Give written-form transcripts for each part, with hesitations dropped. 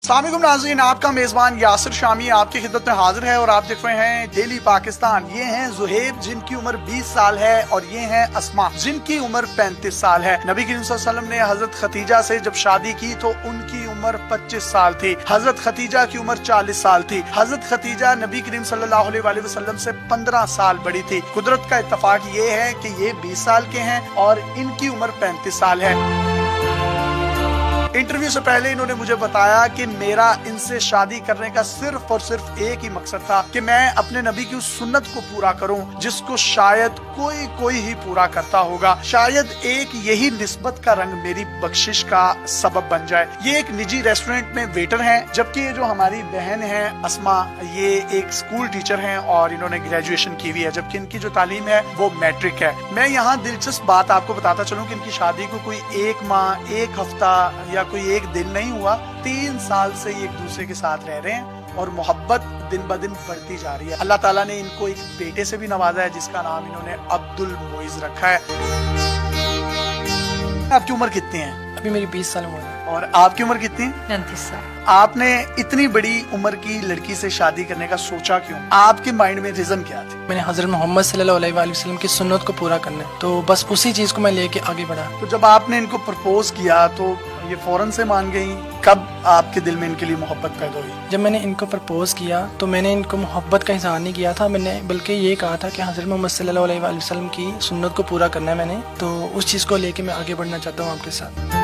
अस्सलाम वालेकुम नाज़रीन, आपका मेज़बान यासिर शामी आपकी खिदमत में हाजिर है और आप देख रहे हैं डेली पाकिस्तान। ये हैं ज़ुहैब जिनकी उम्र 20 साल है और ये हैं अस्मा जिनकी उम्र 35 साल है। नबी करीम सल्लल्लाहु अलैहि वसल्लम ने हजरत खतीजा से जब शादी की तो उनकी उम्र 25 साल थी। हजरत खतीजा की उम्र 40 साल थी। हजरत खतीजा नबी करीम सल्लल्लाहु अलैहि वसल्लम से 15 साल बड़ी थी। कुदरत का इत्तफाक ये है कि ये 20 साल के हैं और इनकी उम्र 35 साल है। इंटरव्यू से पहले इन्होंने मुझे बताया कि मेरा इनसे शादी करने का सिर्फ और सिर्फ एक ही मकसद था कि मैं अपने नबी की उस सुन्नत को पूरा करूं जिसको शायद कोई ही पूरा करता होगा। शायद एक यही निस्बत का रंग मेरी बख्शिश का सबब बन जाए। ये एक निजी रेस्टोरेंट में वेटर हैं, जबकि ये जो हमारी बहन है अस्मा, ये एक स्कूल टीचर हैं और इन्होंने ग्रेजुएशन की हुई है, जबकि इनकी जो तालीम है वो मैट्रिक है। मैं यहाँ दिलचस्प बात आपको बताता चलूं कि इनकी शादी को कोई एक माह, एक हफ्ता या कोई एक दिन नहीं हुआ। 3 साल से ये एक दूसरे के साथ रह रहे हैं और मोहब्बत दिन ब दिन बढ़ती जा रही है। अल्लाह ताला ने इनको एक बेटे से भी नवाजा है जिसका नाम इन्होंने अब्दुल मोइज रखा है। आपकी उम्र कितनी है? अभी मेरी 20 साल उम्र है। और आपकी उम्र कितनी है? 35 साल। आपने इतनी बड़ी उम्र की लड़की से शादी करने का सोचा क्यों? आपके माइंड में रीजन क्या थी? मैंने हजरत मोहम्मद सल्लल्लाहु अलैहि वसल्लम की सुन्नत को पूरा करना है, तो बस उसी चीज को मैं लेके आगे बढ़ा। तो जब आपने इनको प्रपोज किया तो ये फौरन से मान गई? कब आपके दिल में इनके लिए मोहब्बत पैदा हुई? जब मैंने इनको प्रपोज किया तो मैंने इनको मोहब्बत का इजहार नहीं किया था, मैंने बल्कि ये कहा था कि हजरत मोहम्मद सल्लल्लाहु अलैहि वसल्लम की सुन्नत को पूरा करना है मैंने, तो उस चीज को लेके मैं आगे बढ़ना चाहता हूँ आपके साथ।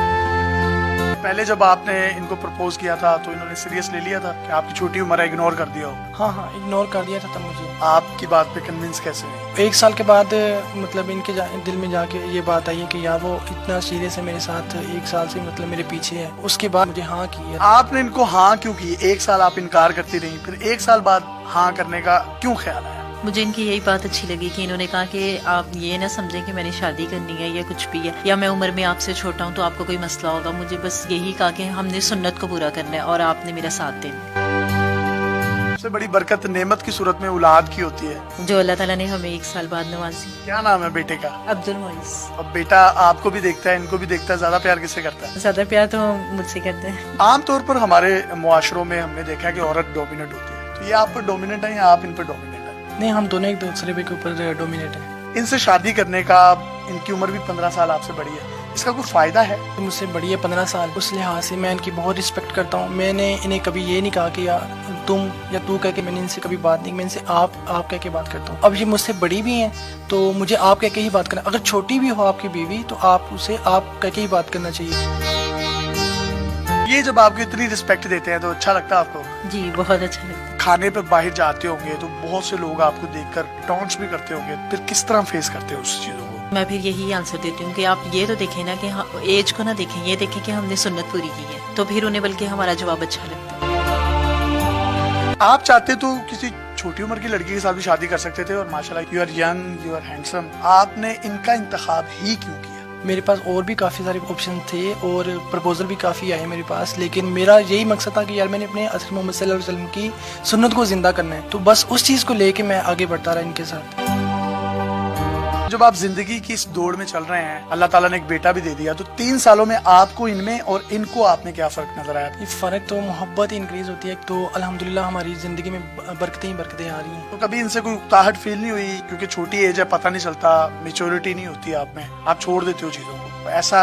पहले जब आपने इनको प्रपोज किया था तो इन्होंने सीरियस ले लिया था कि आपकी छोटी उम्र है, इग्नोर कर दिया हो? हाँ, इग्नोर कर दिया था तब मुझे। आपकी बात पे कन्विंस कैसे हुई? 1 साल के बाद मतलब इनके दिल में जाके ये बात आई है कि यार वो इतना सीरियस है मेरे साथ, 1 साल से मतलब मेरे पीछे है। उसके बाद मुझे हाँ की है। आपने इनको हाँ क्यों की? 1 साल आप इनकार करती रही, फिर 1 साल बाद हाँ करने का क्यों ख्याल आया? मुझे इनकी यही बात अच्छी लगी कि इन्होंने कहा कि आप ये ना समझें कि मैंने शादी करनी है या कुछ भी है, या मैं उम्र में आपसे छोटा हूँ तो आपको कोई मसला होगा। मुझे बस यही कहा कि हमने सुन्नत को पूरा करना है और आपने मेरा साथ देना। सबसे बड़ी बरकत नेमत की सूरत में औलाद की होती है, जो अल्लाह ताला ने हमें 1 साल बाद नवाजी। क्या नाम है बेटे का? अब्दुल मोइस। अब बेटा आपको भी देखता है, इनको भी देखता है, ज्यादा प्यार किससे करता है? ज्यादा प्यार तो मुझसे करते हैं। आमतौर पर हमारे मुआशरों में हमने देखा है कि औरत डोमिनेट होती है, तो ये आप पर डोमिनेट है या आप इन पर डोमिनेट है? नहीं, हम दोनों एक दूसरे के ऊपर डोमिनेट है। इनसे शादी करने का, इनकी उम्र भी 15 साल आपसे बड़ी है, इसका कोई फायदा है? मुझसे बड़ी है 15 साल, उस लिहाज से मैं इनकी बहुत रिस्पेक्ट करता हूँ। मैंने इन्हें कभी ये नहीं कहा कि यार तुम या तू कह के, मैंने इनसे कभी बात नहीं, मैं इनसे आप कह के बात करता हूँ। अब ये मुझसे बड़ी भी हैं तो मुझे आप कह के ही बात करना। अगर छोटी भी हो आपकी बीवी तो आप उसे आप कह के ही बात करना चाहिए। ये जब आपको इतनी रिस्पेक्ट देते हैं तो अच्छा लगता है आपको? जी, बहुत अच्छा लगता है। खाने पे बाहर जाते होंगे तो बहुत से लोग आपको देखकर टॉन्ट्स भी करते होंगे, फिर किस तरह फेस करते हो उस चीजों को? मैं फिर यही आंसर देती हूँ कि आप ये तो देखें ना कि एज को ना देखें, ये देखें कि हमने सुन्नत पूरी की है, तो फिर उन्हें बल्कि हमारा जवाब अच्छा लगता है। आप चाहते तो किसी छोटी उम्र की लड़की के साथ भी शादी कर सकते थे और माशाल्लाह you are young, you are handsome, आपने इनका इंतखाब ही क्यों किया? मेरे पास और भी काफ़ी सारे ऑप्शन थे और प्रपोजल भी काफ़ी आए मेरे पास, लेकिन मेरा यही मकसद था कि यार मैंने अपने हज़रत मोहम्मद सल्लल्लाहु अलैहि वसल्लम की सुन्नत को जिंदा करना है, तो बस उस चीज़ को लेके मैं आगे बढ़ता रहा इनके साथ। जब आप जिंदगी की इस दौड़ में चल रहे हैं, अल्लाह ताला ने एक बेटा भी दे दिया, तो 3 सालों में आपको इनमें और इनको आप में क्या फर्क नजर आया? ये फ़र्क तो मोहब्बत इंक्रीज होती है, तो अल्हम्दुलिल्लाह हमारी ज़िंदगी में बरकतें ही बरकतें आ रही हैं। तो कभी इनसे कोई उकताहट फील नहीं हुई? क्योंकि छोटी एज है, पता नहीं चलता, मेच्योरिटी नहीं होती आप में, आप छोड़ देते हो चीज़ों को, ऐसा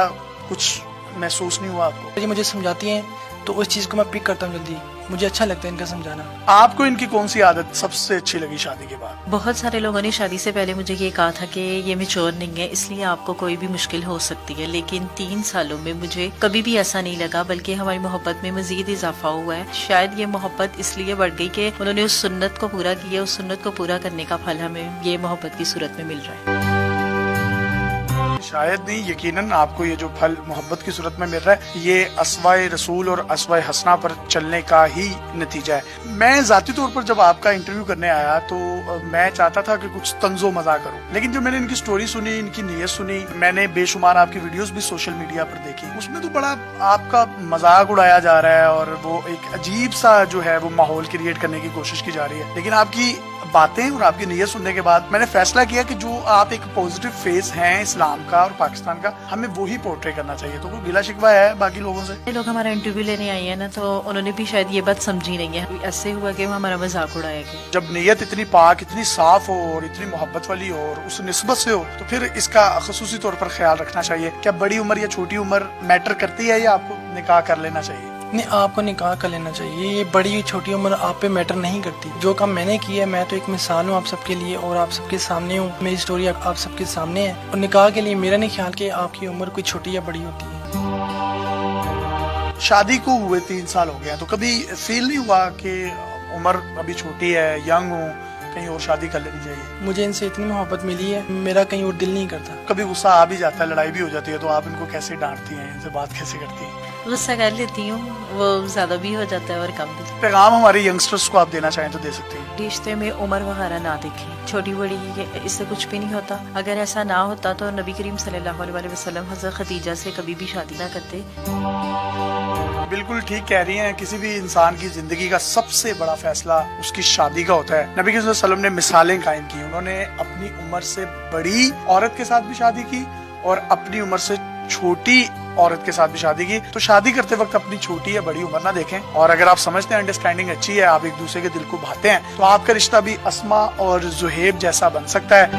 कुछ महसूस नहीं हुआ आपको? ये मुझे समझाती हैं तो उस चीज़ को मैं पिक करता हूँ जल्दी, मुझे अच्छा लगता है इनका समझाना। आपको इनकी कौन सी आदत सबसे अच्छी लगी शादी के बाद? बहुत सारे लोगों ने शादी से पहले मुझे ये कहा था कि ये मैच्योर नहीं है, इसलिए आपको कोई भी मुश्किल हो सकती है, लेकिन 3 सालों में मुझे कभी भी ऐसा नहीं लगा, बल्कि हमारी मोहब्बत में मजीद इजाफा हुआ है। शायद ये मोहब्बत इसलिए बढ़ गई कि उन्होंने उस सुन्नत को पूरा किया, उस सुन्नत को पूरा करने का फल हमें ये मोहब्बत की सूरत में मिल रहा है। शायद नहीं, यकीनन आपको ये जो फल मोहब्बत की सूरत में मिल रहा है, ये अस्वाए रसूल और अस्वाए हसना पर चलने का ही नतीजा है। मैं जाती तौर पर जब आपका इंटरव्यू करने आया तो मैं चाहता था कि कुछ तंजो मजा करूं, लेकिन जब मैंने इनकी स्टोरी सुनी, इनकी नीयत सुनी, मैंने बेशुमार आपकी वीडियोस भी सोशल मीडिया पर देखी, उसमें तो बड़ा आपका मजाक उड़ाया जा रहा है और वो एक अजीब सा जो है वो माहौल क्रिएट करने की कोशिश की जा रही है। लेकिन आपकी बातें और आपकी नीयत सुनने के बाद मैंने फैसला किया कि जो आप एक पॉजिटिव फेस हैं इस्लाम का, का और पाकिस्तान का, हमें वही पोर्ट्रे करना चाहिए। तो कोई गिला शिकवा है बाकी लोगों से? ये लोग हमारा इंटरव्यू लेने आई है ना, तो उन्होंने भी शायद ये बात समझी नहीं है, ऐसे हुआ कि वो हमारा मजाक उड़ाएगी। जब नीयत इतनी पाक, इतनी साफ हो और इतनी मोहब्बत वाली हो और उस निस्बत से हो, तो फिर इसका खसूसी तौर पर ख्याल रखना चाहिए। क्या बड़ी उम्र या छोटी उम्र मैटर करती है, या आपको निकाह कर लेना चाहिए? नहीं, आपको निकाह कर लेना चाहिए। ये बड़ी छोटी उम्र आप पे मैटर नहीं करती। जो काम मैंने किया है, मैं तो एक मिसाल हूँ आप सबके लिए और आप सबके सामने हूँ, मेरी स्टोरी आप सबके सामने है। और निकाह के लिए मेरा नहीं ख्याल कि आपकी उम्र कोई छोटी या बड़ी होती है। शादी को हुए 3 साल हो गया, तो कभी फील नहीं हुआ कि उम्र अभी छोटी है, यंग हूँ, कहीं और शादी कर लेनी चाहिए? मुझे इनसे इतनी मोहब्बत मिली है, मेरा कहीं और दिल नहीं करता। कभी गुस्सा आ भी जाता है, लड़ाई भी हो जाती है, तो आप इनको कैसे डांटती हैं, इनसे बात कैसे करती हैं? गुस्सा कर लेती हूँ, वो ज्यादा भी हो जाता है और कम भी। पैगाम हमारे यंगस्टर्स को आप देना चाहें तो दे सकते हैं। रिश्ते में उम्र वगैरह ना देखें, छोटी बड़ी इससे कुछ भी नहीं होता। अगर ऐसा ना होता तो नबी करीम सल्लल्लाहु अलैहि वसल्लम हज़रत खदीजा से कभी भी शादी ना करते। बिल्कुल ठीक कह रही हैं। किसी भी इंसान की जिंदगी का सबसे बड़ा फैसला उसकी शादी का होता है। नबी करीम सल्लल्लाहु अलैहि वसल्लम ने मिसालें कायम की। उन्होंने अपनी उम्र से बड़ी औरत के साथ भी शादी की और अपनी उम्र से छोटी औरत के साथ भी शादी की। तो शादी करते वक्त अपनी छोटी या बड़ी उम्र ना देखें, और अगर आप समझते हैं अंडरस्टैंडिंग अच्छी है, आप एक दूसरे के दिल को भाते हैं, तो आपका रिश्ता भी अस्मा और जुहेब जैसा बन सकता है।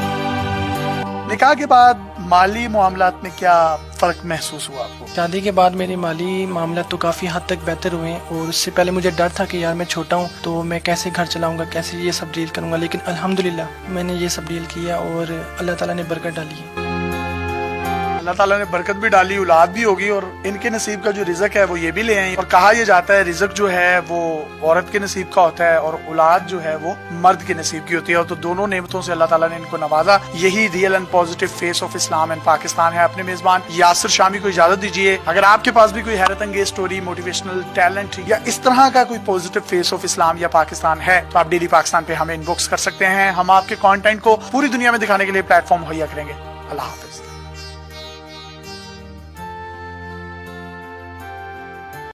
निकाह के बाद माली मामलात में क्या फर्क महसूस हुआ आपको? शादी के बाद मेरे माली मामला तो काफ़ी हद तक बेहतर हुए हैं, और उससे पहले मुझे डर था कि यार मैं छोटा हूँ तो मैं कैसे घर चलाऊंगा, कैसे ये सब डील करूंगा। लेकिन अल्हम्दुलिल्लाह मैंने ये सब डील किया और अल्लाह ताला ने बरकत डाली है। अल्लाह ताला ने बरकत भी डाली, औलाद भी होगी, और इनके नसीब का जो रिज़्क है वो ये भी ले आए। और कहा यह जाता है रिज़्क जो है वो औरत के नसीब का होता है और औलाद जो है वो मर्द के नसीब की होती है। और तो दोनों नेमतों से अल्लाह ताला ने इनको नवाजा। यही real and positive face of Islam and Pakistan है। अपने मेजबान यासिर शामी को इजाजत दीजिए। अगर आपके पास भी कोई हैरत अंगेज स्टोरी, मोटिवेशनल टैलेंट या इस तरह का कोई पॉजिटिव फेस ऑफ इस्लाम या पाकिस्तान है, तो आप डेली पाकिस्तान पे हमें इनबॉक्स कर सकते हैं। हम आपके कंटेंट को पूरी दुनिया में दिखाने के लिए प्लेटफॉर्म मुहैया करेंगे। अल्लाह हाफिज।